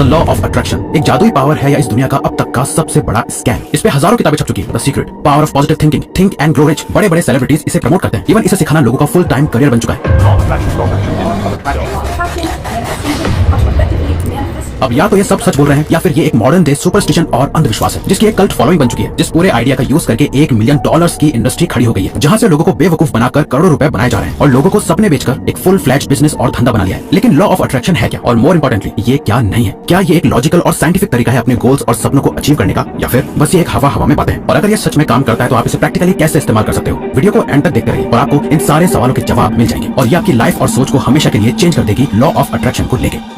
Law of attraction एक जादुई power है या इस दुनिया का अब तक का सबसे बड़ा स्कैम। इस पे हजारों किताबें छप चुकी है। The secret, power of positive thinking, think and grow rich. बड़े बड़े सेलिब्रिटीज इसे प्रमोट करते हैं। इवन इसे सिखाना लोगों का फुल टाइम करियर बन चुका है। अब या तो ये सब सच बोल रहे हैं या फिर ये एक मॉडर्न डे सुपरस्टिशन और अंधविश्वास है जिसकी एक कल्ट फॉलोइंग बन चुकी है। जिस पूरे आइडिया का यूज करके $1 मिलियन की इंडस्ट्री खड़ी हो गई है, जहां से लोगों को बेवकूफ बनाकर करोड़ों रुपए बनाए जा रहे हैं और लोगों को सपने बेचकर एक फुल फ्लैज बिजनेस और धंधा बना लिया है। लेकिन लॉ ऑफ अट्रैक्शन है क्या, और मोर इंपोर्टेंटली ये क्या नहीं है? क्या ये एक लॉजिकल और साइंटिफिक तरीका है अपने गोल्स और सपनों को अचीव करने का, या फिर बस ये एक हवा में बातें हैं? और अगर ये सच में काम करता है तो आप इसे प्रैक्टिकली कैसे इस्तेमाल कर सकते हो? वीडियो को एंड तक देखते रहिए और आपको इन सारे सवालों के जवाब मिल जाएंगे और ये आपकी लाइफ और सोच को हमेशा के लिए चेंज कर देगी लॉ ऑफ अट्रैक्शन को लेकर।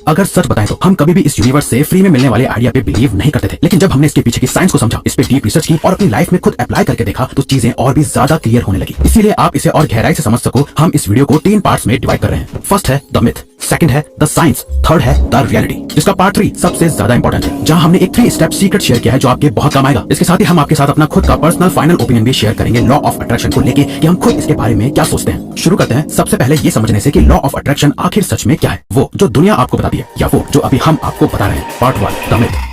अगर सच बताएं तो हम कभी भी इस यूनिवर्स से फ्री में मिलने वाले आइडिया पे बिलीव नहीं करते थे, लेकिन जब हमने इसके पीछे की साइंस को समझा, इस पे डीप रिसर्च की और अपनी लाइफ में खुद अप्लाई करके देखा तो चीजें और भी ज्यादा क्लियर होने लगी। इसीलिए आप इसे और गहराई से समझ सको, हम इस वीडियो को 3 पार्ट्स में डिवाइड कर रहे हैं। फर्स्ट है द मिथ, सेकंड है द साइंस, थर्ड है द रियलिटी, जिसका पार्ट 3 सबसे ज्यादा इंपॉर्टेंट है, जहां हमने एक 3 स्टेप सीक्रेट शेयर किया है जो आपके बहुत काम आएगा। इसके साथ ही हम आपके साथ अपना खुद का पर्सनल फाइनल ओपिनियन भी शेयर करेंगे लॉ ऑफ अट्रैक्शन को लेके कि हम खुद इसके बारे में क्या सोचते हैं। शुरू करते हैं सबसे पहले ये समझने से कि लॉ ऑफ अट्रैक्शन आखिर सच में क्या है, वो जो दुनिया आपको बताती है या वो जो अभी हम आपको बता रहे हैं। Part 1 the myth.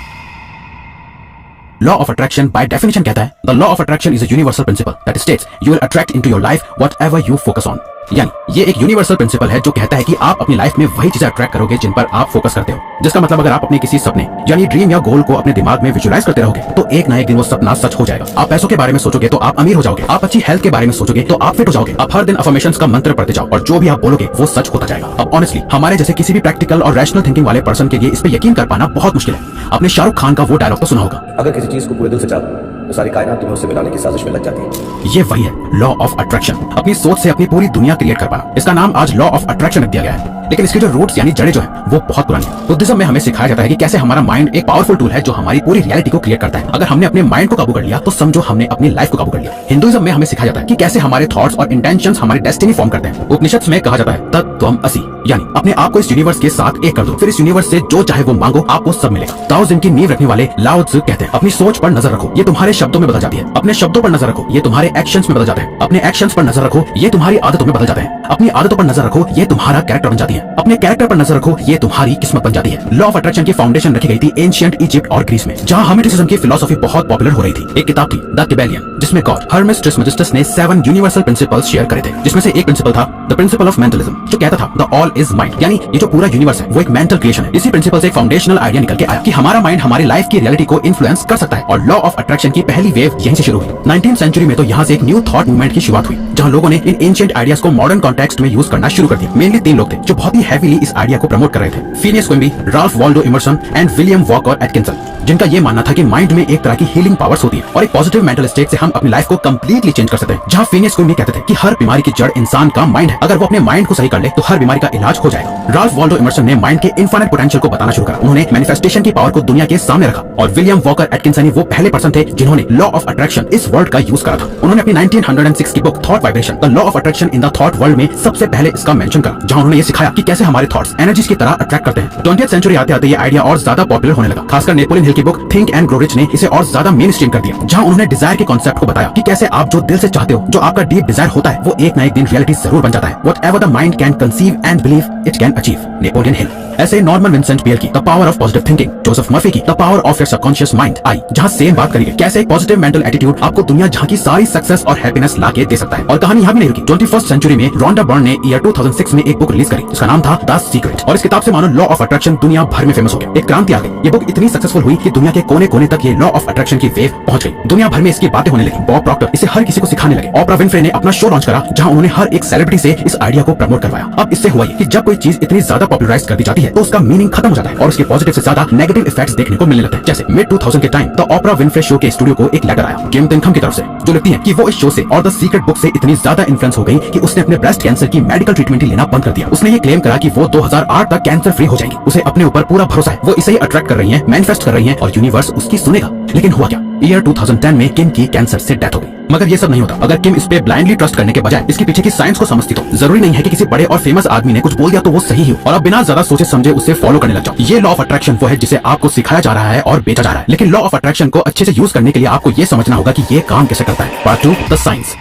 Law of attraction by definition कहता है, the law of attraction is a universal principal that states you will attract into your life whatever you focus on. यानी ये एक यूनिवर्सल प्रिंसिपल है जो कहता है कि आप अपनी लाइफ में वही चीजें अट्रैक्ट करोगे जिन पर आप फोकस करते हो। जिसका मतलब अगर आप अपने किसी सपने यानी ड्रीम या गोल को अपने दिमाग में विजुअलाइज करते रहोगे तो एक ना एक दिन वो सपना सच हो जाएगा। आप पैसों के बारे में सोचोगे तो आप अमीर हो जाओगे, आप अच्छी हेल्थ के बारे में सोचोगे तो आप फिट हो जाओगे। आप हर दिन अफर्मेशंस का मंत्र पढ़ते जाओ और जो भी आप बोलोगे वो सच होता जाएगा। अब ऑनेस्टली हमारे जैसे किसी भी प्रैक्टिकल और रैशनल थिंकिंग वाले पर्सन के लिए इस पे यकीन कर पाना बहुत मुश्किल है। आपने शाहरुख खान का वो डायलॉग तो सुना होगा, अगर किसी चीज को पूरे दिल से चाहो तो सारी कायनात तुम्हें उससे मिलाने की साजिश में लग जाती है। ये वही है लॉ ऑफ अट्रैक्शन, अपनी सोच से अपनी पूरी दुनिया क्रिएट कर पाना। इसका नाम आज लॉ ऑफ अट्रैक्शन रख दिया गया है, लेकिन इसके जो रूट्स यानी जड़ें जो है वो बहुत पुरानी है। बुद्धिज्म में हमें सिखाया जाता है कि कैसे हमारा माइंड एक पावरफुल टूल है जो हमारी पूरी रियलिटी को क्रिएट करता है। अगर हमने अपने माइंड को काबू कर लिया तो समझो हमने अपनी लाइफ को काबू कर लिया। हिंदुइज्म में हमें सिखाया जाता है कि कैसे हमारे थॉट्स और इंटेंशंस हमारी डेस्टिनी फॉर्म करते हैं। उपनिषद में कहा जाता है तत्त्वम असि, यानी अपने आप को इस यूनिवर्स के साथ एक कर दो, फिर इस यूनिवर्स से जो चाहे वो मांगो, आपको सब मिलेगा। ताओज़िन की नींव रखने वाले लाओ त्सु कहते हैं, अपनी सोच पर नजर रखो, ये तुम्हारे शब्दों में बदल जाती है। अपने शब्दों पर नजर रखो, ये तुम्हारे एक्शंस में बदल जाते हैं। अपने एक्शंस पर नजर रखो, ये तुम्हारी आदतों में बदल जाते हैं। अपनी आदतों पर नजर रखो, ये तुम्हारा कैरेक्टर बन जाती है। अपने कैरेक्टर पर नजर रखो, ये तुम्हारी किस्मत बन जाती है। लॉ ऑफ अट्रैक्शन की फाउंडेशन रखी गई थी एंशिएंट इजिप्ट और ग्रीस में, जहां हर्मेटिसिज्म की फिलॉसफी बहुत पॉपुलर हो रही थी। एक किताब थी द टिबेलियन, जिसमें गॉड हर्मेस ट्रिसमेजिस्टस ने 7 यूनिवर्सल प्रिंसिपल्स शेयर करे थे, जिसमें से एक प्रिंसिपल था द प्रिंसिपल ऑफ मेंटलिज्म, जो कहता था द ऑल इज माइंड, यानी ये जो पूरा यूनिवर्स है वो एक मेंटल क्रिएशन है। इसी प्रिंसिपल से एक फाउंडेशनल आइडिया निकल के आया कि हमारा माइंड हमारी लाइफ की रियलिटी को इन्फ्लुएंस कर सकता है, और लॉ ऑफ अट्रैक्शन की पहली वेव यहीं से शुरू हुई। 19th सेंचुरी में तो यहाँ से एक न्यू थॉट मूवमेंट की शुरुआत हुई, जहाँ लोगों ने इन एंशिएंट आइडियाज को मॉडर्न कॉन्टेक्स्ट में यूज करना शुरू कर दिया। मेनली 3 लोग थे जो बहुत ही हैवीली इस आइडिया को प्रमोट कर रहे थे, Phineas Quimby, Ralph Waldo Emerson and William Walker Atkinson, जिनका ये मानना था कि माइंड में एक तरह की हीलिंग पावर्स होती है और एक पॉजिटिव मेंटल स्टेट से हम अपनी लाइफ को कंप्लीटली चेंज कर सकते हैं। जहाँ फिनियस क्विम्बी कहते थे कि हर बीमारी की जड़ इंसान का माइंड है, अगर वो अपने माइंड को सही कर ले तो हर बीमारी का इलाज हो जाएगा। राल्फ वाल्डो इमर्सन ने माइंड के इनफाइनाइट पोटेंशियल को बताना शुरू करा। उन्होंने मैनिफेस्टेशन की पावर को दुनिया के सामने रखा, और विलियम वॉकर एटकिंसन वो पहले पर्सन थे जिन्होंने लॉ ऑफ अट्रैक्शन इस वर्ड का यूज करा था। उन्होंने अपनी 1906 की book thought vibration the law of attraction in the thought world में सबसे पहले इसका मेंशन करा, जहां उन्होंने ये सिखाया कि कैसे हमारे थॉट्स एनर्जीज की तरह अट्रैक्ट करते हैं। 20th सेंचुरी आते आते ये आइडिया और ज्यादा पॉपुलर होने लगा। खासकर नेपोलियन हिल की book think and grow rich ने इसे और ज्यादा मेन स्ट्रीम कर दिया, जहां उन्होंने डिजायर के कॉन्सेप्ट को बताया कि कैसे आप जो दिल से चाहते हो, जो आपका डीप डिजायर होता है, वो एक ना एक दिन रियलिटी जरूर बन जाता है। Whatever the mind can conceive and believe it can achieve, Napoleon Hill. ऐसे नॉर्मन विंसेंट पियर की the power of positive thinking, Joseph Murphy की the power of your subconscious mind I, जहां सेम बात करेंगे कैसे एक पॉजिटिव मेंटल एटीट्यूड आपको दुनिया जहां की सारी सक्सेस और हैप्पीनेस लाके दे सकता है। और कहानी यहाँ भी नहीं रुकी। 21st सेंचुरी में रोंडा बर्न ने ईयर 2006 में एक बुक रिलीज करी, जिसका नाम था द सीक्रेट, और इस किताब से मानो लॉ ऑफ अट्रैक्शन दुनिया भर में फेमस हो गया। एक क्रांति आ गई। ये बुक इतनी सक्सेसफुल हुई कि दुनिया के कोने कोने तक ये लॉ ऑफ अट्रैक्शन की वेव पहुंच गई। दुनिया भर में इसकी बातें होने लगी। बॉब प्रॉक्टर इसे हर किसी को सिखाने लगे। ओपरा विनफ्रे ने अपना शो लॉन्च करा, जहां उन्होंने हर एक सेलिब्रिटी से इस आइडिया को प्रमोट करवाया। अब इससे हुआ ये कि जब कोई चीज इतनी ज्यादा पॉपुलराइज कर दी जाती है तो उसका मीनिंग खत्म हो जाता है और उसके पॉजिटिव से ज्यादा नेगेटिव इफेक्ट्स देखने को मिलने लगते हैं। जैसे मिड 2000 के time the Oprah Winfrey show के स्टूडियो को एक लेटर आया किम तिनखम की तरफ से, जो लिखती है कि वो इस शो से और द सीक्रेट बुक से इतनी ज्यादा इन्फ्लुएंस हो गई कि उसने अपने ब्रेस्ट कैंसर की मेडिकल ट्रीटमेंट ही लेना बंद कर दिया। उसने ये क्लेम करा कि वो 2008 तक कैंसर फ्री हो जाएंगी। उसे अपने ऊपर पूरा भरोसा है, वो इसे ही अट्रैक्ट कर रही है, मैनिफेस्ट कर रही है और यूनिवर्स उसकी सुनेगा। लेकिन हुआ क्या? ईयर 2010 में किम की कैंसर से डेथ हो गई। मगर ये सब नहीं होता अगर किम इस पे ब्लाइंडली ट्रस्ट करने के बजाय इसके पीछे की साइंस को समझती तो। जरूरी नहीं है कि किसी बड़े और फेमस आदमी ने कुछ बोल दिया तो वो सही ही हो और आप बिना ज्यादा सोचे समझे उसे फॉलो करने लग जाओ। ये लॉ ऑफ अट्रैक्शन वो है जिसे आपको सिखाया जा रहा है और बेचा जा रहा है, लेकिन लॉ ऑफ अट्रैक्शन को अच्छे से यूज करने के लिए आपको ये समझना होगा कि ये काम कैसे करता है। Part 2 the science.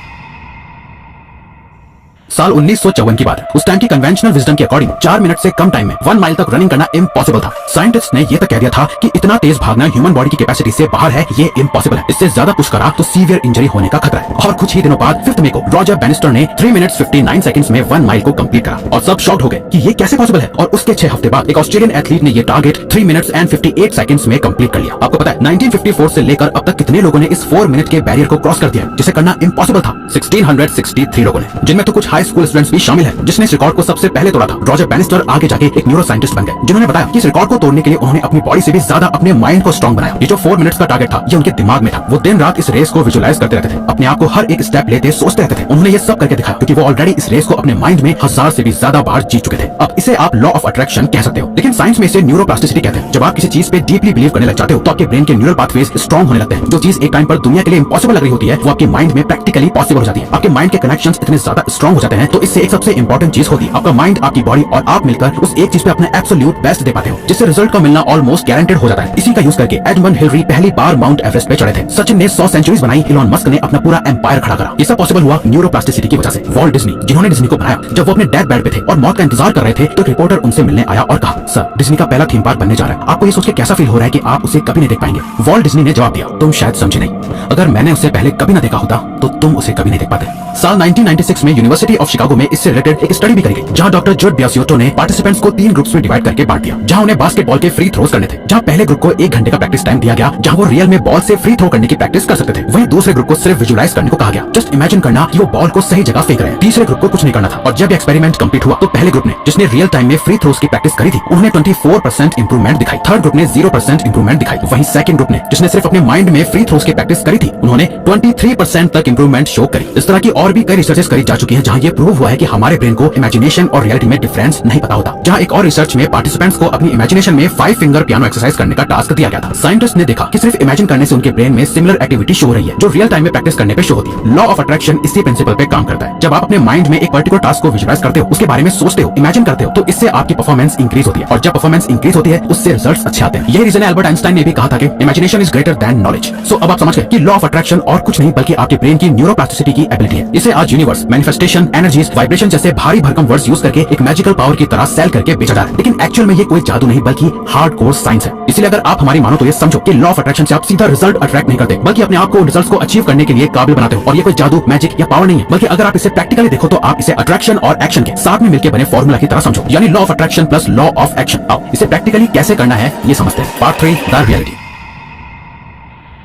साल 1954 की बात है। उस टाइम की कन्वेंशनल विजडम के अकॉर्डिंग 4 मिनट से कम टाइम में 1 माइल तक रनिंग करना इम्पॉसिबल था। साइंटिस्ट ने ये तक कह दिया था कि इतना तेज भागना ह्यूमन बॉडी की कैपेसिटी से बाहर है, ये इम्पॉसिबल है। इससे ज्यादा पुश करा तो सीवियर इंजरी होने का खतरा है। और कुछ ही दिनों बाद 5 मई को रॉजर बैनिस्टर ने 3 मिनट्स 59 सेकंड्स में 1 माइल को कंप्लीट करा और सब शॉक्ड हो गए कि ये कैसे पॉसिबल है। और उसके 6 हफ्ते बाद एक ऑस्ट्रेलियन एथलीट ने ये टारगेट 3 मिनट्स एंड 58 सेकंड्स में कंप्लीट कर लिया। आपको पता है 1954 से लेकर अब तक कितने लोगों ने इस 4 मिनट के बैरियर को क्रॉस कर दिया, जिसे करना इम्पॉसिबल था? 1663 लोगों ने, जिनमें तो कुछ हाई स्कूल स्टूडेंट्स भी शामिल है। जिसने इस रिकॉर्ड को सबसे पहले तोड़ा था रॉजर बैनिस्टर आगे जाके एक न्यूरो साइंटिस्ट बन गए, जिन्होंने बताया कि इस रिकॉर्ड को तोड़ने के लिए उन्होंने अपनी बॉडी से भी ज्यादा अपने माइंड को स्ट्रॉन्ग बनाया। ये जो 4 मिनट्स का टारगेट था ये उनके दिमाग में था। वो दिन रात इस रेस को विजुअलाइज करते रहते थे, अपने आप को हर एक स्टेप लेते सोचते रहते थे। उन्होंने ये सब करके दिखाया क्योंकि वो ऑलरेडी इस रेस को अपने माइंड में 1000 से भी ज्यादा बार जीत चुके थे। अब इसे आप लॉ ऑफ अट्रैक्शन कह सकते हो, लेकिन साइंस में इसे न्यूरोप्लास्टिसिटी कहते हैं। जब आप किसी चीज पे डीपली बिलीव करने लग जाते हो तो आपके ब्रेन के न्यूरल पाथवेज स्ट्रॉन्ग होने लगते हैं। जो चीज एक टाइम पर दुनिया के लिए इम्पॉसिबल लग रही होती है वो आपके माइंड में प्रैक्टिकली पॉसिबल हो जाती है। आपके माइंड के कनेक्शंस इतने ज्यादा स्ट्रॉन्ग हो जाते हैं तो इससे एक सबसे इंपॉर्टेंट चीज होती है, आपका माइंड, आपकी बॉडी और आप मिलकर उस एक चीज पे अपना एब्सोल्यूट बेस्ट दे पाते हो, जिससे रिजल्ट का मिलना ऑलमोस्ट गारंटेड हो जाता है। इसी का यूज करके एडमंड हिलरी पहली बार माउंट एवरेस्ट पे चढ़े थे। सचिन ने 100 सेंचुरीज बनाई, इलॉन मस्क ने अपना पूरा एम्पायर खड़ा करा। ये सब पॉसिबल हुआ न्यूरोप्लास्टिसिटी की वजह से। वॉल्ट डिज्नी, जिन्होंने डिज्नी को बनाया, जब वो अपने डेथ बेड पे थे और मौत का इंतजार कर रहे थे तो एक रिपोर्टर उनसे मिलने आया और कहा, सर डिज्नी का पहला थीम पार्क बनने जा रहा है, आपको ये सोच के कैसा फील हो रहा है कि आप उसे कभी नहीं देख पाएंगे? वॉल्ट डिज्नी ने जवाब दिया, तुम शायद समझे नहीं, अगर मैंने उसे पहले कभी न देखा होता तो तुम उसे कभी नहीं देख पाते। साल 1996 में यूनिवर्सिटी ऑफ शिकागो में इससे रिलेटेड एक स्टडी भी करी गई, जहां डॉक्टर जोड बियासियोटो ने पार्टिसिपेंट्स को 3 ग्रुप्स में डिवाइड करके बांट दिया, जहां उन्हें बास्केटबॉल के फ्री थ्रोज करने थे। जहां पहले ग्रुप को 1 घंटे का प्रैक्टिस टाइम दिया गया, जहां वो रियल में बॉल से फ्री थ्रो करने की प्रैक्टिस कर सकते थे। वहीं दूसरे ग्रुप को सिर्फ विजुअलाइज करने को कहा गया, जस्ट इमेजिन करना कि वो बॉल को सही जगह फेंक रहे हैं। तीसरे ग्रुप को कुछ नहीं करना था। और जब एक्सपेरिमेंट कंप्लीट हुआ तो पहले ग्रुप ने, जिसने रियल टाइम में फ्री थ्रोज की प्रैक्टिस करी थी, उन्होंने 24% इंप्रूवमेंट दिखाई। थर्ड ग्रुप ने 0% इंप्रूवमेंट दिखाई। वहीं सेकंड ग्रुप ने, जिसने सिर्फ अपने माइंड में फ्री थ्रोज की प्रैक्टिस करी थी, उन्होंने 23% तक इंप्रूवमेंट शो करी। इस तरह की और भी कई रिसर्चेस करी जा चुकी हैं जहां ये प्रूव हुआ है कि हमारे ब्रेन को इमेजिनेशन और रियलिटी में डिफरेंस नहीं पता होता। जहां एक और रिसर्च में पार्टिसिपेंट्स को अपनी इमेजिनेशन में 5 फिंगर पियानो एक्सरसाइज करने का टास्क दिया गया था। साइंटिस्ट ने देखा कि सिर्फ इमेजिन करने से उनके ब्रेन में सिमिलर एक्टिविटी शो हो रही है जो रियल टाइम में प्रैक्टिस करने पे शो होती है। लॉ ऑफ अट्रैक्शन इसी प्रिंसिपल पे काम करता है। जब आप अपने माइंड में एक पर्टिकुलर टास्क को विजुअलाइज करते हो, उसके बारे में सोचते हो, इमेजिन करते हो, तो इससे आपकी परफॉर्मेंस इंक्रीज होती है। और जब परफॉर्मेंस इंक्रीज होती है उससे रिजल्ट्स अच्छे आते हैं। यही रीजन है एल्बर्ट आइंस्टाइन ने भी कहा था कि imagination is greater than knowledge. So अब आप समझ गए कि लॉ ऑफ अट्रैक्शन और कुछ नहीं बल्कि आपके ब्रेन की न्यूरोप्लास्टिसिटी की एबिलिटी है। इसे आज यूनिवर्स, मैनिफेस्टेशन, एनर्जीज, वाइब्रेशन जैसे भारी भरकम वर्ड्स यूज करके एक मैजिकल पावर की तरह सेल करके बेचा जा रहा है। लेकिन एक्चुअल में ये कोई जादू नहीं बल्कि हार्डकोर साइंस है। इसलिए अगर आप हमारी मानो तो ये समझो कि लॉ ऑफ अट्रैक्शन से आप सीधा रिजल्ट अट्रैक्ट नहीं करते बल्कि अपने आप को रिजल्ट्स को अचीव करने के लिए काबिल बनाते हो। और ये कोई जादू, मैजिक या पावर नहीं है, बल्कि अगर आप इसे प्रैक्टिकली देखो तो आप इसे अट्रैक्शन और एक्शन के साथ में मिलकर बने फॉर्मूला की तरह समझो, यानी law of attraction plus law of action. आओ इसे प्रैक्टिकली कैसे करना है ये समझते हैं। Part 3, the reality.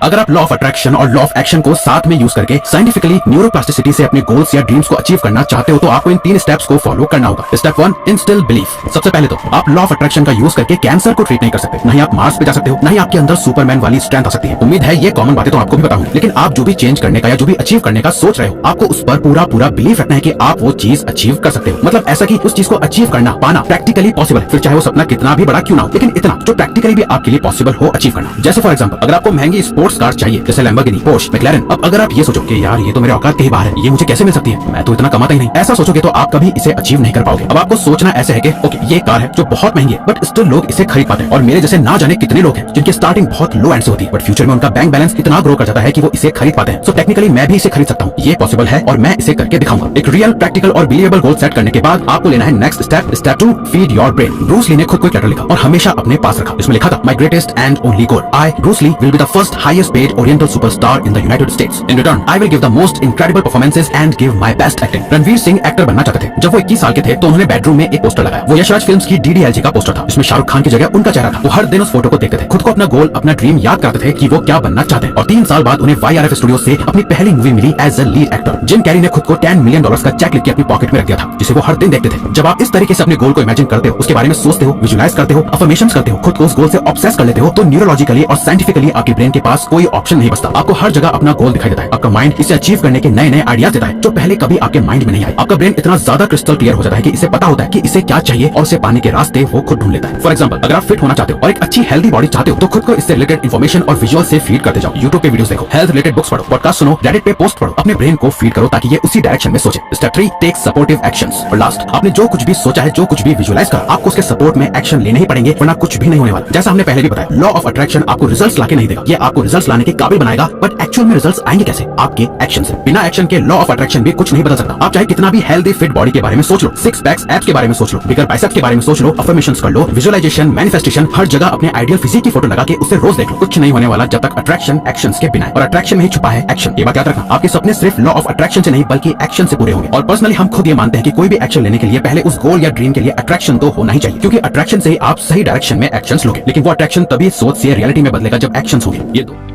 अगर आप लॉ ऑफ अट्रैक्शन और लॉ ऑफ एक्शन को साथ में यूज करके साइंटिफिकली न्यूरोप्लास्टिसिटी से अपने गोल्स या ड्रीम्स को अचीव करना चाहते हो तो आपको इन 3 स्टेप्स को फॉलो करना होगा। Step 1, instil belief. सबसे पहले तो आप लॉ ऑफ अट्रैक्शन का यूज करके कैंसर को ट्रीट नहीं कर सकते, नहीं आप मार्स पे जा सकते हो, नहीं आपके अंदर सुपरमैन वाली स्ट्रेंथ आ सकती है। उम्मीद है ये कॉमन बातें तो आपको भी पता होंगी, लेकिन आप जो भी चेंज करने का या जो भी अचीव करने का सोच रहे हो, आपको उस पर पूरा बिलीफ रखना है कि आप वो चीज अचीव कर सकते हो। मतलब ऐसा कि उस चीज को अचीव करना, पाना प्रैक्टिकली पॉसिबल है, फिर चाहे वो सपना कितना भी बड़ा क्यों ना हो, लेकिन इतना जो प्रैक्टिकली भी आपके लिए पॉसिबल हो अचीव करना। जैसे फॉर एग्जाम्पल, अगर आपको महंगी स्पोर्ट्स कार चाहिए, जैसे लैम्बोर्गिनी, पोर्श, मैक्लेरन, अब अगर आप ये सोचो कि यार ये तो मेरे औकात के ही बाहर है, ये मुझे कैसे मिल सकती है, मैं तो इतना कमाता ही नहीं, ऐसा सोचोगे तो आप कभी इसे अचीव नहीं कर पाओगे। अब आपको सोचना ऐसे है कि ओके ये कार है जो बहुत महंगी है बट स्टिल लोग इसे खरीद पाते हैं, और मेरे जैसे ना जाने कितने लोग हैं जिनकी स्टार्टिंग बहुत लो एंड से होती है बट फ्यूचर में उनका बैंक बैलेंस इतना ग्रो कर जाता है कि वो इसे खरीद पाते हैं। सो टेक्निकली मैं भी इसे खरीद सकता हूँ, ये पॉसिबल है और मैं इसे करके दिखाऊंगा। एक रियल, प्रैक्टिकल और बिलीवेबल गोल सेट करने के बाद आपको लेना है next step, step 2, feed your brain. Bruce Lee ने खुद को एक लेटर लिखा और हमेशा अपने पास रखा। इसमें लिखा था, my greatest and only goal, I Bruce Lee will be the first highest paid oriental superstar in the United States. In return I will give the most incredible performances and give my best acting। Ranveer Singh actor बनना चाहते थे। जब वो 21 साल के थे तो उन्होंने बेडरूम में एक पोस्टर लगाया। वो यशराज फिल्म्स की DDLJ का पोस्टर था, इसमें शाहरुख खान की जगह उनका चेहरा था। वो हर दिन उस फोटो को देखते थे, खुद को अपना गोल, अपना ड्रीम याद करते थे कि वो क्या बनना चाहते हैं। और 3 साल बाद उन्हें YRF स्टूडियो से अपनी पहली मूवी मिली as a lead actor. Jim Carrey ने खुद को $10 मिलियन का चेक लिख के अपनी पॉकेट में रख दिया था, जिसे वो हर दिन देखते थे। जब आप इस तरीके से अपने गोल को इमेजिन करते हो, उसके बारे में सोचते हो, विजुअलाइज करते हो, अफर्मेशंस करते हो, खुद को उस गोल से ऑब्सेस कर लेते हो, तो न्यूरोलॉजिकली और साइंटिफिकली आपके ब्रेन के पास कोई ऑप्शन नहीं बचता। आपको हर जगह अपना गोल दिखाई देता है। आपका माइंड इसे अचीव करने के नए आइडियाज देता है जो पहले कभी आपके माइंड में नहीं आए। आपका ब्रेन इतना ज्यादा क्रिस्टल क्लियर हो जाता है कि इसे पता होता है कि इसे क्या चाहिए और उसे पाने के रास्ते वो खुद ढूंढ लेता है। फॉर एग्जांपल, अगर आप फिट होना चाहते हो और एक अच्छी हेल्दी बॉडी चाहते हो तो खुद को इससे रिलेटेड इन्फॉर्मेशन और विजुअल से फीड करते जाओ। यूट्यूब पे वीडियोस देखो, हेल्थ रिलेटेड बुक्स पढ़ो, पॉडकास्ट सुनो, रेडिट पे पोस्ट पढ़ो, अपने ब्रेन को फीड करो ताकि ये उसी डायरेक्शन में सोचे। Step 3, take supportive actions. और लास्ट, आपने जो कुछ भी सोचा है, जो कुछ भी विजुअलाइज करा, आपको उसके सपोर्ट में एक्शन लेने ही पड़ेंगे वरना कुछ भी नहीं होने वाला। जैसा हमने पहले भी बताया, लॉ ऑफ अट्रैक्शन आपको रिजल्ट्स लाके नहीं देगा, ये आपको रिजल्ट रिजल्ट्स लाने के काबिल बनाएगा, बट एक्चुअल में रिजल्ट्स आएंगे कैसे? आपके एक्शन से। बिना एक्शन के लॉ ऑफ अट्रैक्शन भी कुछ नहीं बदल सकता। आप चाहे कितना भी हेल्दी फिट बॉडी के बारे में सोच लो, सिक्स पैक्स एब्स के बारे में सोच लो, बिगर बाइसेप्स के बारे में सोच लो, अफर्मेशंस कर लो, विजुअलाइजेशन, मैनिफेस्टेशन, हर जगह अपने आइडियल फिजिक की फोटो लगा के उससे रोज देख लो, कुछ नहीं होने वाला जब तक अट्रैक्शन एक्शंस के बिना है। और अट्रैक्शन में ही छुपा है एक्शन। ये बात याद रखना, आपके सपने सिर्फ लॉ ऑफ अट्रैक्शन से नहीं बल्कि एक्शन से पूरे होंगे। और पर्सनली हम खुद ये मानते हैं कि कोई भी एक्शन लेने के लिए पहले उस गोल या ड्रीम के लिए अट्रैक्शन तो होना ही चाहिए, क्योंकि अट्रैक्शन से ही आप सही डायरेक्शन में एक्शंस लोगे। लेकिन वो अट्रैक्शन तभी सोच से रियलिटी में बदलेगा जब एक्शंस होंगे। ये दो